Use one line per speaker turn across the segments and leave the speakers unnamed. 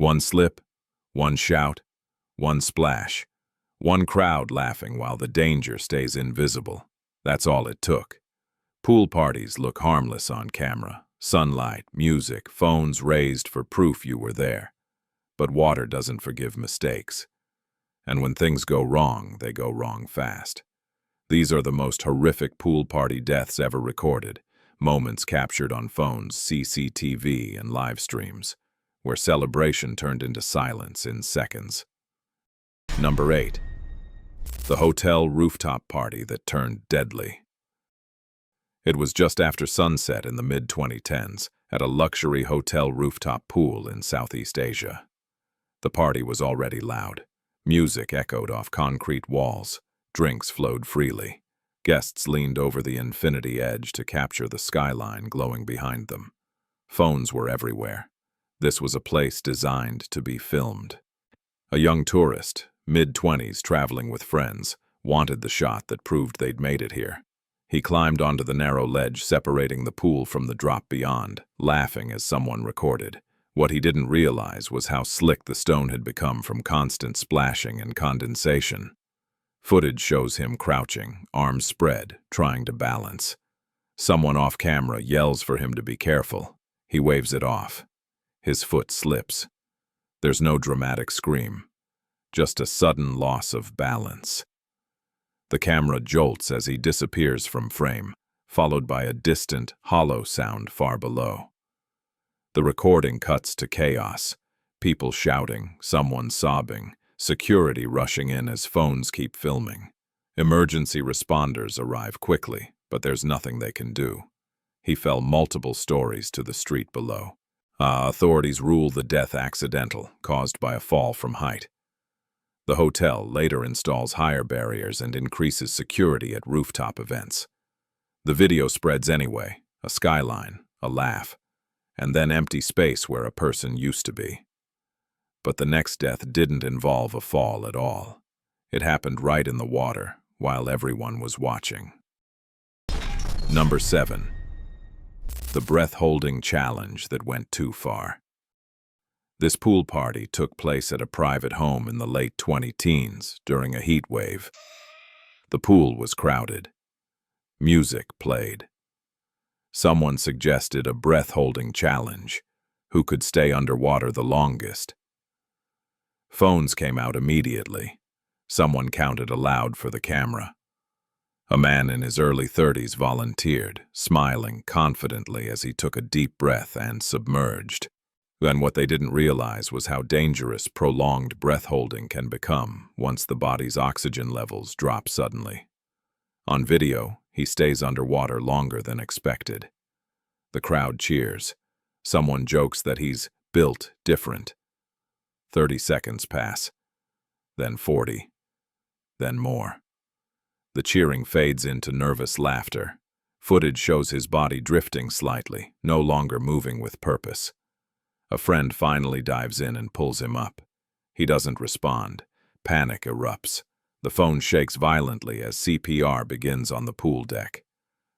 One slip, one shout, one splash, one crowd laughing while the danger stays invisible. That's all it took. Pool parties look harmless on camera. Sunlight, music, phones raised for proof you were there. But water doesn't forgive mistakes. And when things go wrong, they go wrong fast. These are the most horrific pool party deaths ever recorded, moments captured on phones, CCTV, and live streams, where celebration turned into silence in seconds. Number 8. The hotel rooftop party that turned deadly. It was just after sunset in the mid-2010s at a luxury hotel rooftop pool in Southeast Asia. The party was already loud. Music echoed off concrete walls. Drinks flowed freely. Guests leaned over the infinity edge to capture the skyline glowing behind them. Phones were everywhere. This was a place designed to be filmed. A young tourist, mid-20s traveling with friends, wanted the shot that proved they'd made it here. He climbed onto the narrow ledge separating the pool from the drop beyond, laughing as someone recorded. What he didn't realize was how slick the stone had become from constant splashing and condensation. Footage shows him crouching, arms spread, trying to balance. Someone off camera yells for him to be careful. He waves it off. His foot slips. There's no dramatic scream, just a sudden loss of balance. The camera jolts as he disappears from frame, followed by a distant, hollow sound far below. The recording cuts to chaos. People shouting, someone sobbing, security rushing in as phones keep filming. Emergency responders arrive quickly, but there's nothing they can do. He fell multiple stories to the street below. Authorities rule the death accidental, caused by a fall from height. The hotel later installs higher barriers and increases security at rooftop events. The video spreads anyway, a skyline, a laugh, and then empty space where a person used to be. But the next death didn't involve a fall at all. It happened right in the water, while everyone was watching. Number 7. The breath-holding challenge that went too far. This pool party took place at a private home in the late 2010s during a heat wave. The pool was crowded. Music played. Someone suggested a breath-holding challenge. Who could stay underwater the longest? Phones came out immediately. Someone counted aloud for the camera. A man in his early 30s volunteered, smiling confidently as he took a deep breath and submerged. Then what they didn't realize was how dangerous prolonged breath-holding can become once the body's oxygen levels drop suddenly. On video, he stays underwater longer than expected. The crowd cheers. Someone jokes that he's built different. 30 seconds pass, then 40, then more. The cheering fades into nervous laughter. Footage shows his body drifting slightly, no longer moving with purpose. A friend finally dives in and pulls him up. He doesn't respond. Panic erupts. The phone shakes violently as CPR begins on the pool deck.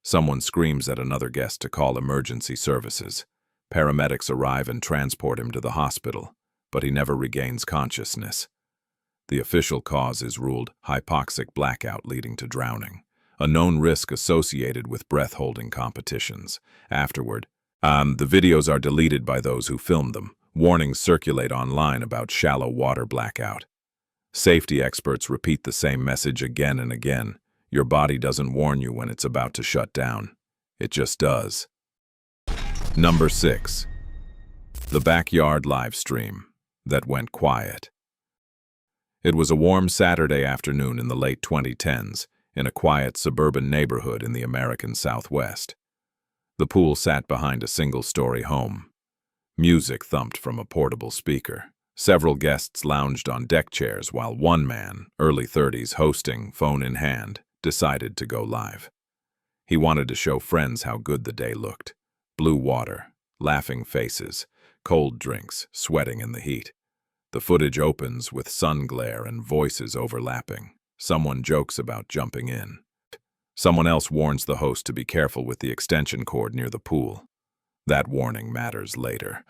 Someone screams at another guest to call emergency services. Paramedics arrive and transport him to the hospital, but he never regains consciousness. The official cause is ruled hypoxic blackout leading to drowning, a known risk associated with breath-holding competitions. Afterward, the videos are deleted by those who filmed them. Warnings circulate online about shallow water blackout. Safety experts repeat the same message again and again. Your body doesn't warn you when it's about to shut down. It just does. Number 6. The backyard live stream that went quiet. It was a warm Saturday afternoon in the late 2010s in a quiet suburban neighborhood in the American Southwest. The pool sat behind a single-story home. Music thumped from a portable speaker. Several guests lounged on deck chairs while one man, early 30s, hosting, phone in hand, decided to go live. He wanted to show friends how good the day looked. Blue water, laughing faces, cold drinks, sweating in the heat. The footage opens with sun glare and voices overlapping. Someone jokes about jumping in. Someone else warns the host to be careful with the extension cord near the pool. That warning matters later.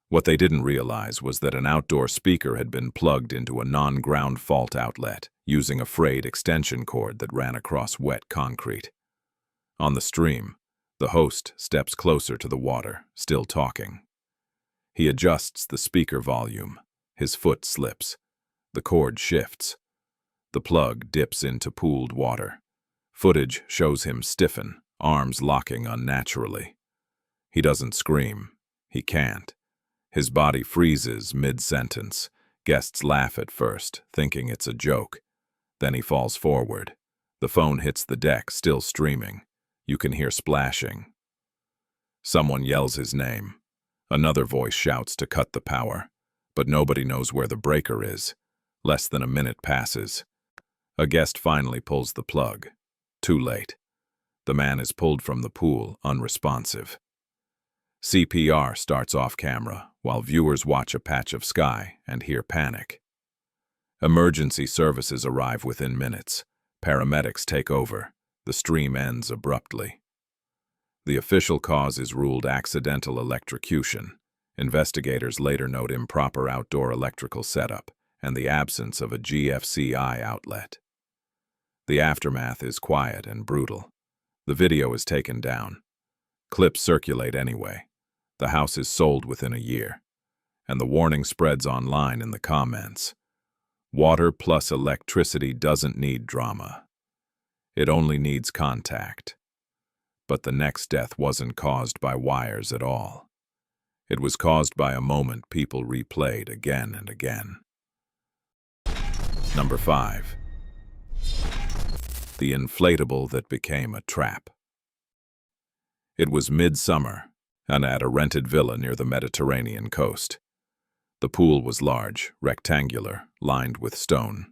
What they didn't realize was that an outdoor speaker had been plugged into a non-ground fault outlet using a frayed extension cord that ran across wet concrete. On the stream, the host steps closer to the water, still talking. He adjusts the speaker volume. His foot slips. The cord shifts. The plug dips into pooled water. Footage shows him stiffen, arms locking unnaturally. He doesn't scream. He can't. His body freezes mid-sentence. Guests laugh at first, thinking it's a joke. Then he falls forward. The phone hits the deck, still streaming. You can hear splashing. Someone yells his name. Another voice shouts to cut the power, but nobody knows where the breaker is. Less than a minute passes. A guest finally pulls the plug. Too late. The man is pulled from the pool, unresponsive. CPR starts off camera, while viewers watch a patch of sky and hear panic. Emergency services arrive within minutes. Paramedics take over. The stream ends abruptly. The official cause is ruled accidental electrocution. Investigators later note improper outdoor electrical setup and the absence of a GFCI outlet. The aftermath is quiet and brutal. The video is taken down. Clips circulate anyway. The house is sold within a year. And the warning spreads online in the comments. Water plus electricity doesn't need drama. It only needs contact. But the next death wasn't caused by wires at all. It was caused by a moment people replayed again and again. Number 5. The inflatable that became a trap. It was midsummer, and at a rented villa near the Mediterranean coast. The pool was large, rectangular, lined with stone.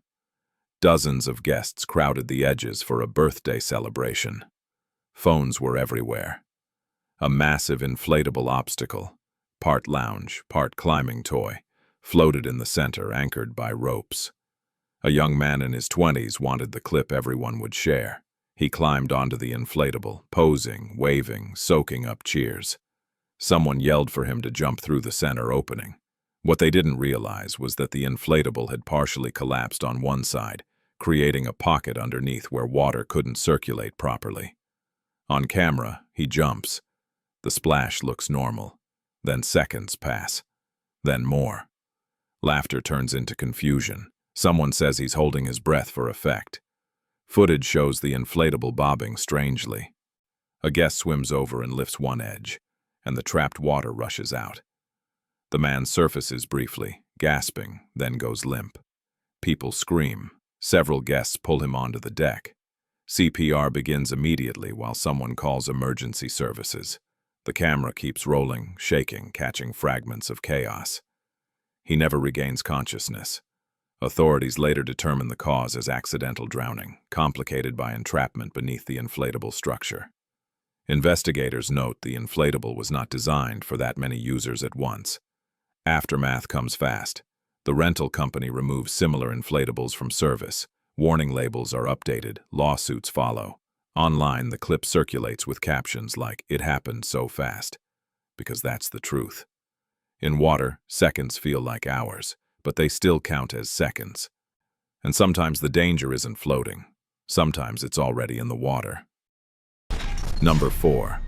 Dozens of guests crowded the edges for a birthday celebration. Phones were everywhere. A massive inflatable obstacle, part lounge, part climbing toy, floated in the center, anchored by ropes. A young man in his 20s wanted the clip everyone would share. He climbed onto the inflatable, posing, waving, soaking up cheers. Someone yelled for him to jump through the center opening. What they didn't realize was that the inflatable had partially collapsed on one side, creating a pocket underneath where water couldn't circulate properly. On camera, he jumps. The splash looks normal. Then seconds pass. Then more. Laughter turns into confusion. Someone says he's holding his breath for effect. Footage shows the inflatable bobbing strangely. A guest swims over and lifts one edge, and the trapped water rushes out. The man surfaces briefly, gasping, then goes limp. People scream. Several guests pull him onto the deck. CPR begins immediately while someone calls emergency services. The camera keeps rolling, shaking, catching fragments of chaos. He never regains consciousness. Authorities later determine the cause as accidental drowning, complicated by entrapment beneath the inflatable structure. Investigators note the inflatable was not designed for that many users at once. Aftermath comes fast. The rental company removes similar inflatables from service. Warning labels are updated. Lawsuits follow. Online, the clip circulates with captions like, "It happened so fast," because that's the truth. In water, seconds feel like hours, but they still count as seconds. And sometimes the danger isn't floating. Sometimes it's already in the water. Number 4.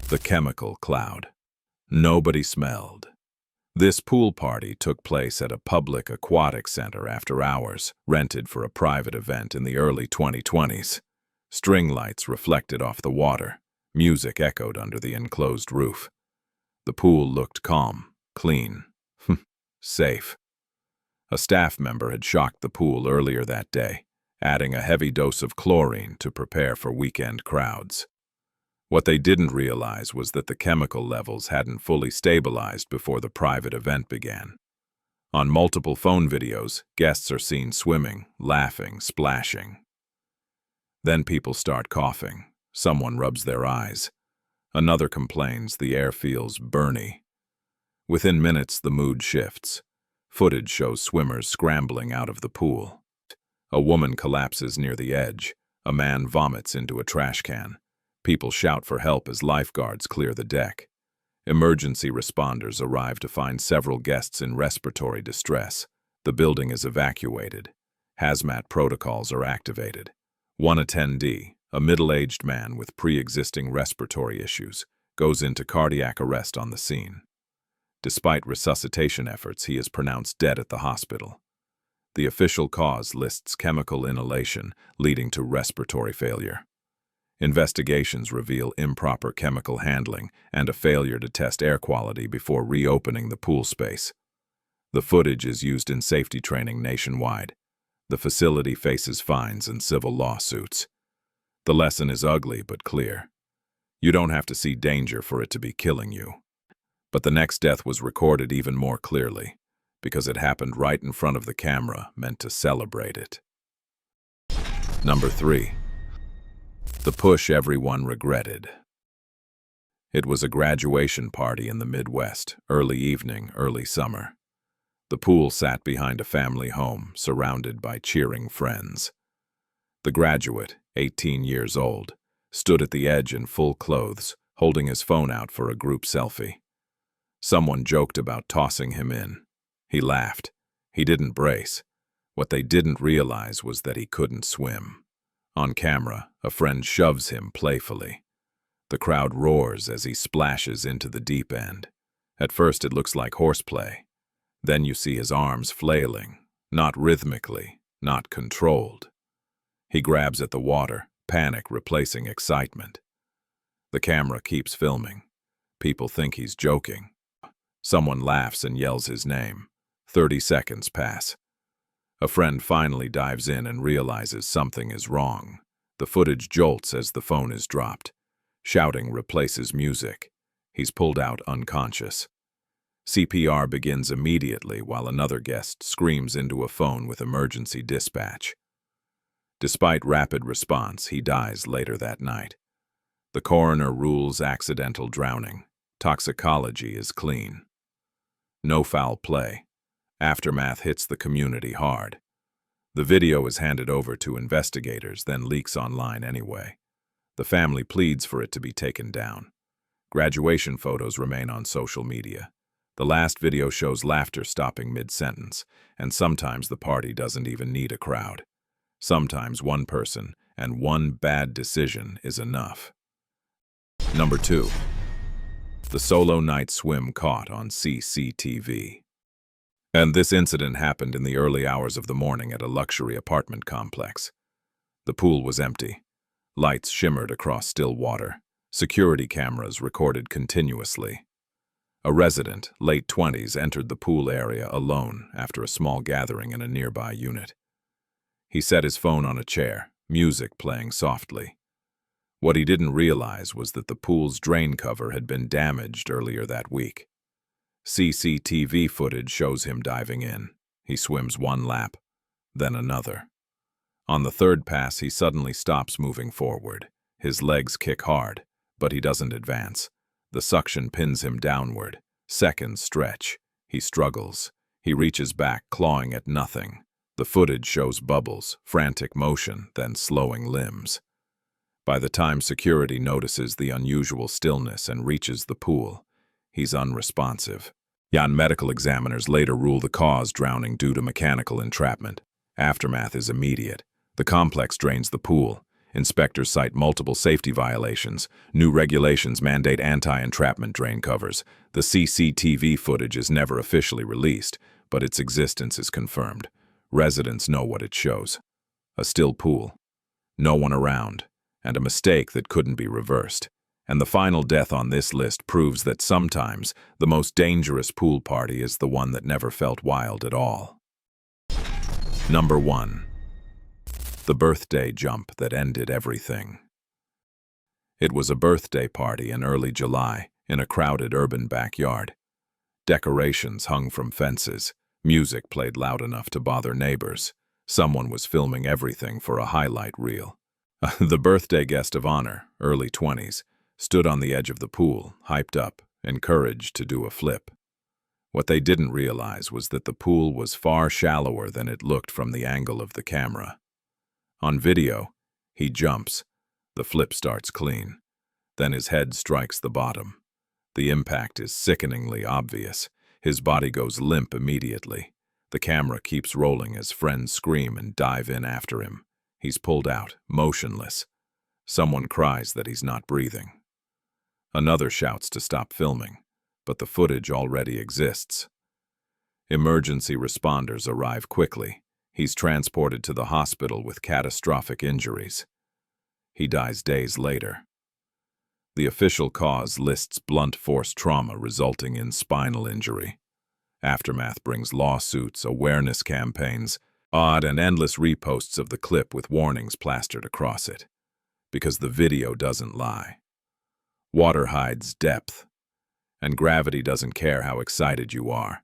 The chemical cloud. Nobody smelled. This pool party took place at a public aquatic center after hours, rented for a private event in the early 2020s. String lights reflected off the water. Music echoed under the enclosed roof. The pool looked calm, clean, safe. A staff member had shocked the pool earlier that day, adding a heavy dose of chlorine to prepare for weekend crowds. What they didn't realize was that the chemical levels hadn't fully stabilized before the private event began. On multiple phone videos, guests are seen swimming, laughing, splashing. Then people start coughing. Someone rubs their eyes. Another complains the air feels burny. Within minutes, the mood shifts. Footage shows swimmers scrambling out of the pool. A woman collapses near the edge. A man vomits into a trash can. People shout for help as lifeguards clear the deck. Emergency responders arrive to find several guests in respiratory distress. The building is evacuated. Hazmat protocols are activated. One attendee, a middle-aged man with pre-existing respiratory issues, goes into cardiac arrest on the scene. Despite resuscitation efforts, he is pronounced dead at the hospital. The official cause lists chemical inhalation leading to respiratory failure. Investigations reveal improper chemical handling and a failure to test air quality before reopening the pool space. The footage is used in safety training nationwide. The facility faces fines and civil lawsuits. The lesson is ugly but clear. You don't have to see danger for it to be killing you. But the next death was recorded even more clearly, because it happened right in front of the camera meant to celebrate it. Number 3. The push everyone regretted. It was a graduation party in the Midwest, early evening, early summer. The pool sat behind a family home, surrounded by cheering friends. The graduate, 18 years old, stood at the edge in full clothes, holding his phone out for a group selfie. Someone joked about tossing him in. He laughed. He didn't brace. What they didn't realize was that he couldn't swim. On camera, a friend shoves him playfully. The crowd roars as he splashes into the deep end. At first it looks like horseplay. Then you see his arms flailing, not rhythmically, not controlled. He grabs at the water, panic replacing excitement. The camera keeps filming. People think he's joking. Someone laughs and yells his name. 30 seconds pass. A friend finally dives in and realizes something is wrong. The footage jolts as the phone is dropped. Shouting replaces music. He's pulled out unconscious. CPR begins immediately while another guest screams into a phone with emergency dispatch. Despite rapid response, he dies later that night. The coroner rules accidental drowning. Toxicology is clean. No foul play. Aftermath hits the community hard. The video is handed over to investigators, then leaks online anyway. The family pleads for it to be taken down. Graduation photos remain on social media. The last video shows laughter stopping mid-sentence, and sometimes the party doesn't even need a crowd. Sometimes one person and one bad decision is enough. Number 2. The solo night swim caught on CCTV. And this incident happened in the early hours of the morning at a luxury apartment complex. The pool was empty. Lights shimmered across still water. Security cameras recorded continuously. A resident, late 20s, entered the pool area alone after a small gathering in a nearby unit. He set his phone on a chair, music playing softly. What he didn't realize was that the pool's drain cover had been damaged earlier that week. CCTV footage shows him diving in. He swims one lap, then another. On the third pass, he suddenly stops moving forward. His legs kick hard, but he doesn't advance. The suction pins him downward. Seconds stretch. He struggles. He reaches back, clawing at nothing. The footage shows bubbles, frantic motion, then slowing limbs. By the time security notices the unusual stillness and reaches the pool, he's unresponsive. Medical examiners later rule the cause drowning due to mechanical entrapment. Aftermath is immediate. The complex drains the pool. Inspectors cite multiple safety violations. New regulations mandate anti-entrapment drain covers. The CCTV footage is never officially released, but its existence is confirmed. Residents know what it shows. A still pool. No one around. And a mistake that couldn't be reversed. And the final death on this list proves that sometimes the most dangerous pool party is the one that never felt wild at all. Number 1. The birthday jump that ended everything. It was a birthday party in early July in a crowded urban backyard. Decorations hung from fences. Music played loud enough to bother neighbors. Someone was filming everything for a highlight reel. The birthday guest of honor, early 20s, stood on the edge of the pool, hyped up, encouraged to do a flip. What they didn't realize was that the pool was far shallower than it looked from the angle of the camera. On video, he jumps. The flip starts clean. Then his head strikes the bottom. The impact is sickeningly obvious. His body goes limp immediately. The camera keeps rolling as friends scream and dive in after him. He's pulled out, motionless. Someone cries that he's not breathing. Another shouts to stop filming, but the footage already exists. Emergency responders arrive quickly. He's transported to the hospital with catastrophic injuries. He dies days later. The official cause lists blunt force trauma resulting in spinal injury. Aftermath brings lawsuits, awareness campaigns, odd and endless reposts of the clip with warnings plastered across it. Because the video doesn't lie. Water hides depth, and gravity doesn't care how excited you are.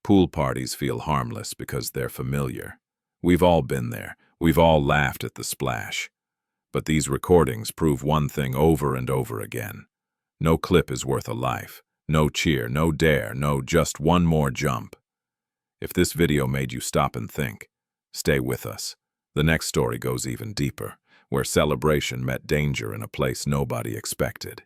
Pool parties feel harmless because they're familiar. We've all been there. We've all laughed at the splash. But these recordings prove one thing over and over again. No clip is worth a life. No cheer, no dare, no just one more jump. If this video made you stop and think, stay with us. The next story goes even deeper, where celebration met danger in a place nobody expected.